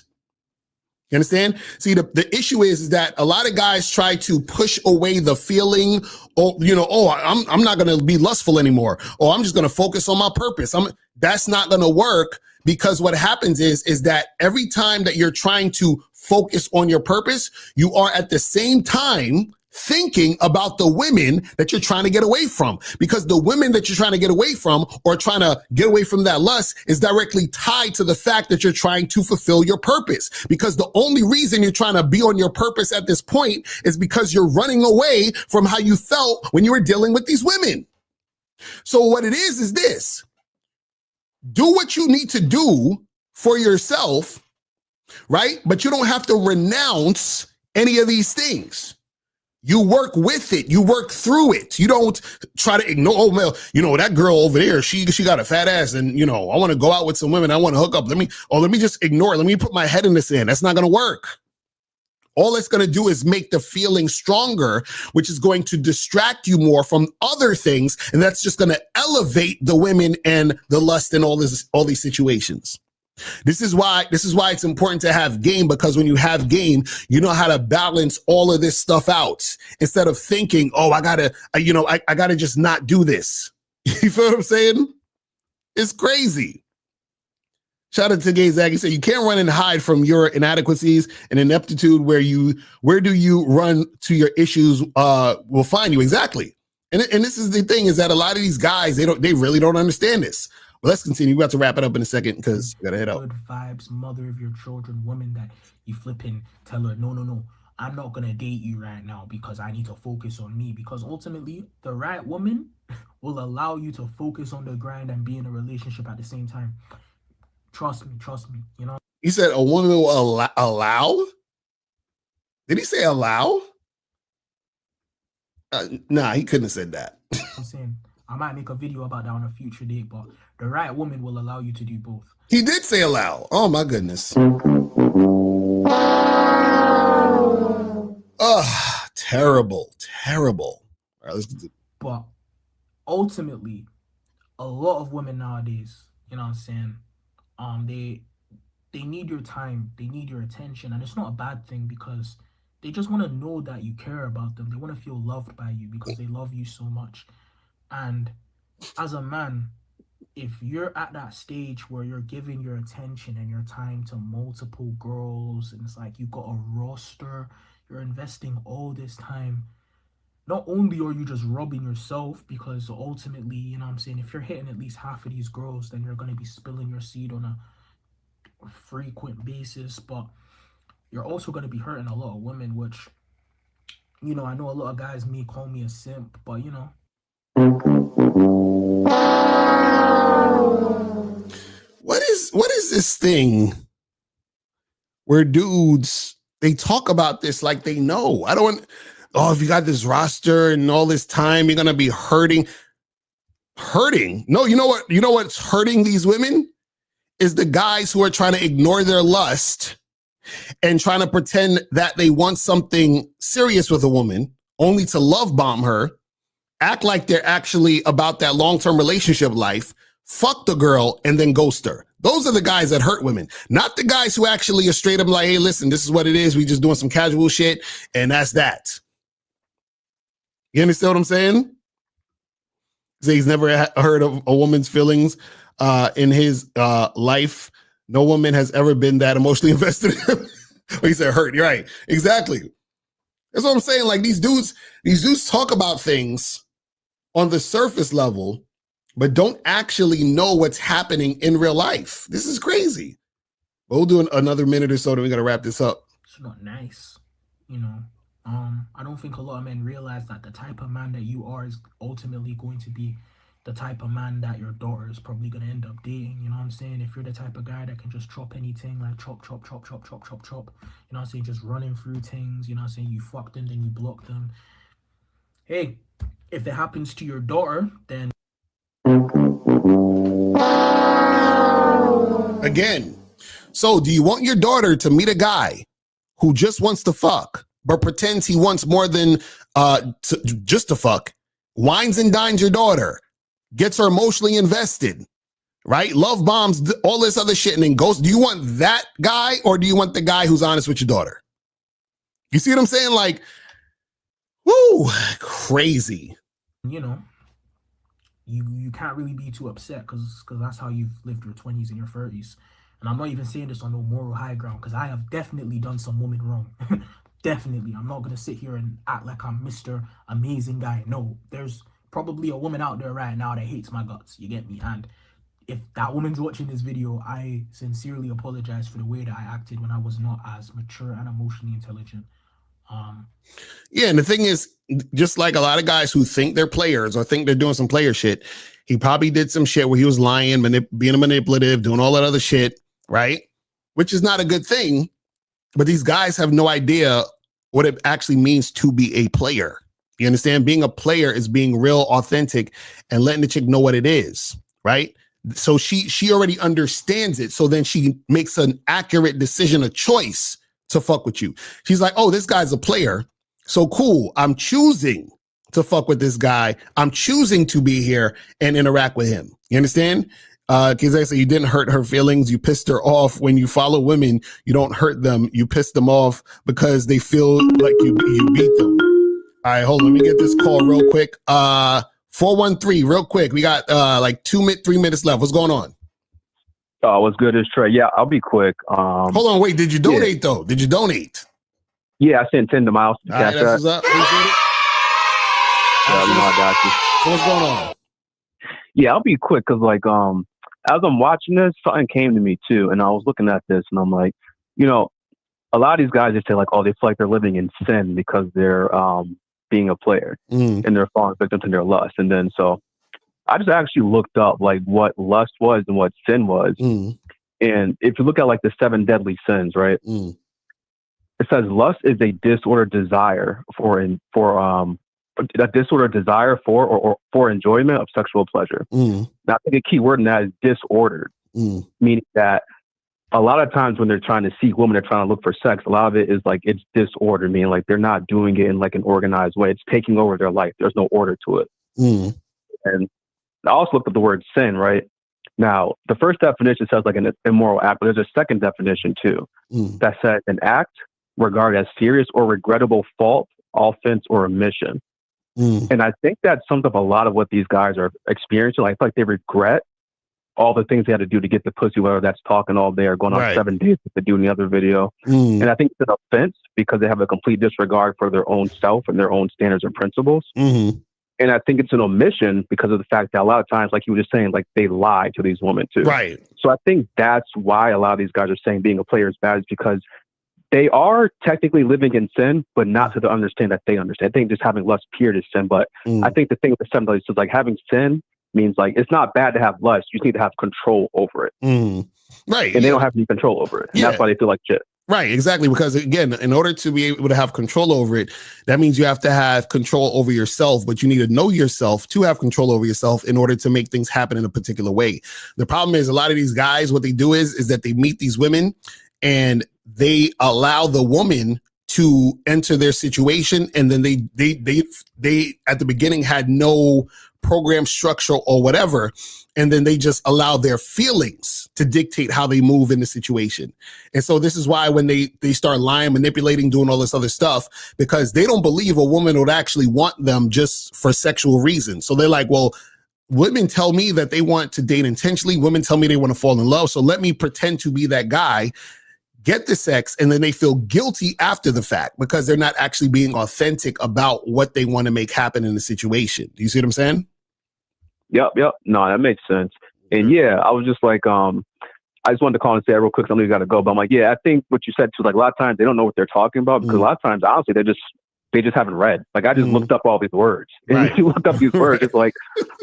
You understand? See, the issue is that a lot of guys try to push away the feeling, or, you know, I'm not going to be lustful anymore. Or I'm just going to focus on my purpose. That's not going to work, because what happens is that every time that you're trying to focus on your purpose, you are at the same time thinking about the women that you're trying to get away from, because the women that you're trying to get away from or trying to get away from that lust is directly tied to the fact that you're trying to fulfill your purpose. Because the only reason you're trying to be on your purpose at this point is because you're running away from how you felt when you were dealing with these women. So what it is this: do what you need to do for yourself, right? But you don't have to renounce any of these things. You work with it. You work through it. You don't try to ignore, oh, well, you know, that girl over there, she got a fat ass and, you know, I want to go out with some women. I want to hook up. Let me just ignore it. Let me put my head in the sand. That's not going to work. All it's going to do is make the feeling stronger, which is going to distract you more from other things. And that's just going to elevate the women and the lust and all these situations. This is why it's important to have game, because when you have game, you know how to balance all of this stuff out instead of thinking, oh, I gotta just not do this. You feel what I'm saying? It's crazy. Shout out to Gay Zag. He said, you can't run and hide from your inadequacies and ineptitude. Where do you run to? Your issues will find you. Exactly. And this is the thing, is that a lot of these guys, they really don't understand this. But let's continue. We have to wrap it up in a second because we got to head out. Good vibes, mother of your children, woman that you flipping tell her, no, I'm not going to date you right now because I need to focus on me. Because ultimately, the right woman will allow you to focus on the grind and be in a relationship at the same time. Trust me, you know. He said a woman will allow? Did he say allow? Nah, he couldn't have said that. I'm saying I might make a video about that on a future date, but the right woman will allow you to do both. He did say allow. Oh, my goodness. Oh, terrible. All right, let's continue. But ultimately, a lot of women nowadays, you know what I'm saying, they need your time, they need your attention, and it's not a bad thing because they just want to know that you care about them. They want to feel loved by you because they love you so much. And as a man, if you're at that stage where you're giving your attention and your time to multiple girls, and it's like you got a roster, you're investing all this time, not only are you just robbing yourself, because ultimately, you know what I'm saying, if you're hitting at least half of these girls, then you're going to be spilling your seed on a frequent basis, but you're also going to be hurting a lot of women, which, you know, I know a lot of guys may call me a simp, but you know. What is this thing where dudes, they talk about this like they know? I don't, oh, if you got this roster and all this time, you're gonna be hurting. No, you know what's hurting these women is the guys who are trying to ignore their lust and trying to pretend that they want something serious with a woman only to love bomb her, act like they're actually about that long-term relationship life, fuck the girl, and then ghost her. Those are the guys that hurt women, not the guys who actually are straight up like, hey, listen, this is what it is. We just doing some casual shit, and that's that. You understand what I'm saying? Say he's never heard of a woman's feelings in his life. No woman has ever been that emotionally invested in him. He said hurt. You're right. Exactly. That's what I'm saying. Like these dudes talk about things on the surface level, but don't actually know what's happening in real life. This is crazy. We'll do another minute or so, then we got to wrap this up. It's not nice, you know. I don't think a lot of men realize that the type of man that you are is ultimately going to be the type of man that your daughter is probably going to end up dating. You know what I'm saying? If you're the type of guy that can just chop anything, like chop, chop, chop, chop, chop, chop, chop, you know what I'm saying? Just running through things, you know what I'm saying? You fuck them, then you block them. Hey, if it happens to your daughter, then again. So do you want your daughter to meet a guy who just wants to fuck, but pretends he wants more than just to fuck, wines and dines your daughter, gets her emotionally invested, right? Love bombs, all this other shit, and then goes. Do you want that guy, or do you want the guy who's honest with your daughter? You see what I'm saying? Like, whoo, crazy. You know, you can't really be too upset because that's how you've lived your 20s and your 30s. And I'm not even saying this on no moral high ground because I have definitely done some women wrong. Definitely. I'm not going to sit here and act like I'm Mr. Amazing Guy. No, there's probably a woman out there right now that hates my guts. You get me? And if that woman's watching this video, I sincerely apologize for the way that I acted when I was not as mature and emotionally intelligent. Yeah, and the thing is, just like a lot of guys who think they're players or think they're doing some player shit, he probably did some shit where he was lying, being manipulative, doing all that other shit, right? Which is not a good thing. But these guys have no idea what it actually means to be a player. You understand? Being a player is being real, authentic, and letting the chick know what it is, right? So she already understands it. So then she makes an accurate decision, a choice to fuck with you. She's like, oh, this guy's a player. So cool. I'm choosing to fuck with this guy. I'm choosing to be here and interact with him. You understand? Because I say you didn't hurt her feelings. You pissed her off. When you follow women, you don't hurt them. You piss them off because they feel like you beat them. All right, hold on. Let me get this call real quick. 413, real quick. We got like 3 minutes left. What's going on? Oh, what's good is Trey. Yeah, I'll be quick. Hold on, wait. Did you donate though? Did you donate? Yeah, I sent 10 to Miles. All right, that's what's up. Appreciate it. Yeah, you know I got you. So what's going on? Yeah, I'll be quick because like as I'm watching this, something came to me too, and I was looking at this and I'm like, you know, a lot of these guys just say like, oh, they feel like they're living in sin because they're being a player and they're falling victim to their lust. And then so I just actually looked up like what lust was and what sin was. And if you look at like the 7 deadly sins, right? It says lust is a disordered desire for enjoyment of sexual pleasure. Now, I think a key word in that is disordered, meaning that a lot of times when they're trying to seek women, they're trying to look for sex. A lot of it is like it's disordered, meaning like they're not doing it in like an organized way. It's taking over their life. There's no order to it. And I also looked at the word sin, right? Now, the first definition says like an immoral act, but there's a second definition too that says an act regarded as serious or regrettable fault, offense, or omission. And I think that sums up a lot of what these guys are experiencing. Like, I feel like they regret all the things they had to do to get the pussy, whether that's talking all day or going on 7 dates with the dude in the other video. And I think it's an offense because they have a complete disregard for their own self and their own standards and principles. And I think it's an omission because of the fact that a lot of times, like you were just saying, like they lie to these women too. Right. So I think that's why a lot of these guys are saying being a player is bad, is because they are technically living in sin, but not to the understand that they understand. I think just having lust period is sin. But I think the thing with the sin is like having sin means like it's not bad to have lust. You just need to have control over it. Right. And they don't have any control over it. And that's why they feel like shit. Right, exactly. Because again, in order to be able to have control over it, that means you have to have control over yourself, but you need to know yourself to have control over yourself in order to make things happen in a particular way. The problem is a lot of these guys, what they do is that they meet these women and they allow the woman to enter their situation. And then they at the beginning had no program structure or whatever. And then they just allow their feelings to dictate how they move in the situation. And so this is why when they start lying, manipulating, doing all this other stuff, because they don't believe a woman would actually want them just for sexual reasons. So they're like, well, women tell me that they want to date intentionally. Women tell me they want to fall in love. So let me pretend to be that guy, get the sex, and then they feel guilty after the fact because they're not actually being authentic about what they want to make happen in the situation. Do you see what I'm saying? Yep. No, that makes sense. And yeah, I was just like, I just wanted to call and say that real quick. I know you got to go, but I'm like, yeah, I think what you said too, like a lot of times they don't know what they're talking about because a lot of times, honestly, they just haven't read. Like I just looked up all these words. And if you look up these words, it's like,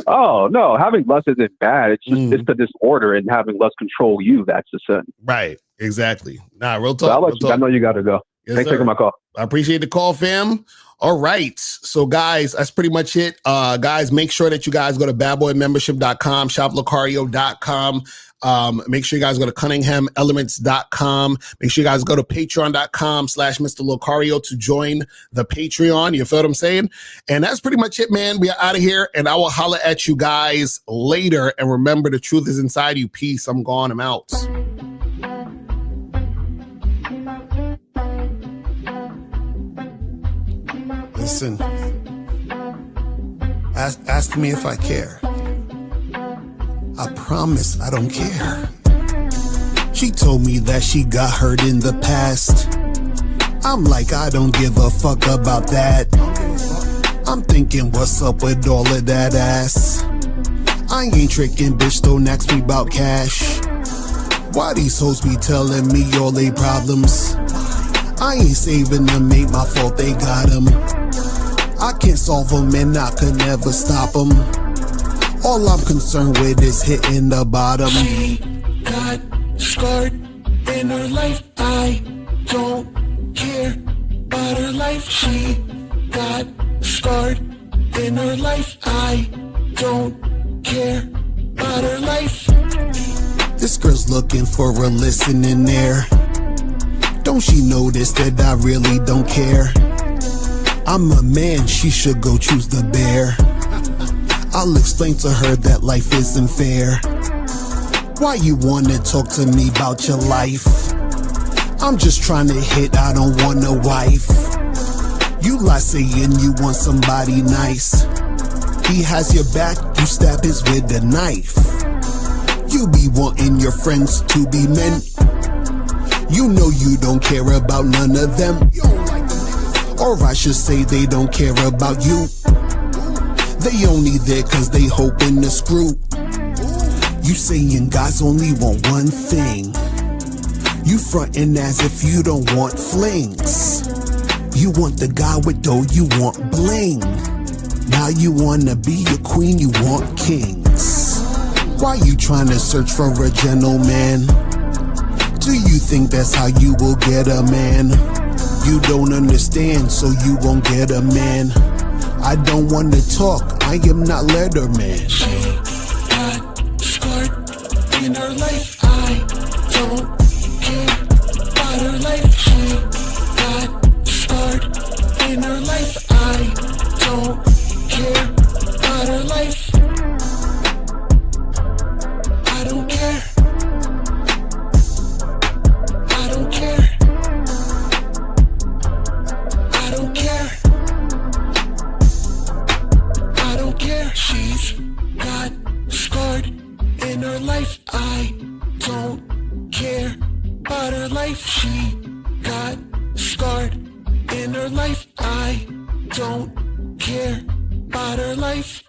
oh no, having lust isn't bad. It's just it's the disorder, and having lust control you. That's the sin. Right. Exactly. Nah, real So talk. I know you got to go. Yes, Thanks for sir. taking my call. I appreciate the call, fam. All right. So guys, that's pretty much it. Guys, make sure that you guys go to badboymembership.com, shoplocario.com. Make sure you guys go to cunninghamelements.com. Make sure you guys go to patreon.com/Mr. Locario to join the Patreon. You feel what I'm saying? And that's pretty much it, man. We are out of here, and I will holler at you guys later. And remember, the truth is inside you. Peace. I'm gone. I'm out. Listen, ask me if I care. I promise I don't care. She told me that she got hurt in the past. I'm like, I don't give a fuck about that. I'm thinking, what's up with all of that ass? I ain't tricking, bitch, don't ask me about cash. Why these hoes be telling me all they problems? I ain't saving them, ain't my fault they got them. I can't solve them and I could never stop them. All I'm concerned with is hitting the bottom. She got scarred in her life. I don't care about her life. She got scarred in her life. I don't care about her life. This girl's looking for a listening ear. Don't she notice that I really don't care? I'm a man, she should go choose the bear. I'll explain to her that life isn't fair. Why you wanna talk to me about your life? I'm just trying to hit, I don't want a wife. You lie saying you want somebody nice. He has your back, you stab his with a knife. You be wanting your friends to be men. You know you don't care about none of them. Or I should say they don't care about you. They only there cause they hoping to screw. You saying guys only want one thing. You frontin' as if you don't want flings. You want the guy with dough, you want bling. Now you wanna be a queen, you want kings. Why you trying to search for a gentleman? Do you think that's how you will get a man? You don't understand, so you won't get a man. I don't want to talk, I am not Letterman. She got scarred in her life. I don't care about her life. She got scarred in her life. I don't care about her life. care. She's got scarred in her life. I don't care about her life. She got scarred in her life. I don't care about her life.